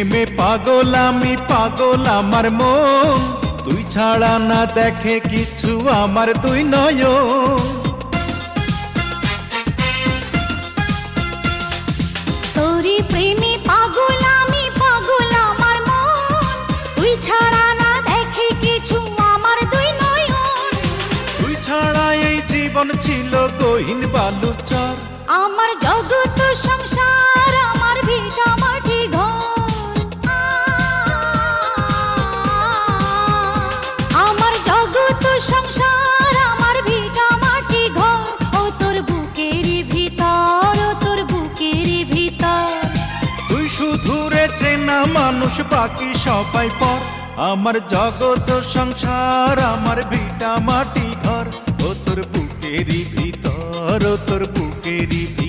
প্রেমে পাগল আমি, পাগল আমার মন, তুই ছাড়া না দেখে কিছু আমার দুই নয়ন। তোরি প্রেমে পাগল আমি, পাগল আমার মন, তুই ছাড়া না দেখে কিছু আমার দুই নয়ন। তুই ছাড়া এই জীবন ছিল গহীন বালুচর। আমার জগৎ সংসার, আমার ভিটা মাটি ঘর, আমার জগৎ সংসার, আমার ভিটা মাটি ঘর। ও তোর বুকেরই ভিতর, ও তোর বুকেরই ভিতর। তুই শুধু রে চেনা মানুষ, বাকি সবাই পর। আমার জগৎ সংসার, আমার ভিটা মাটি ঘর। ও তোর বুকেরই ভিতর, ও তোর বুকেরই ভিতর।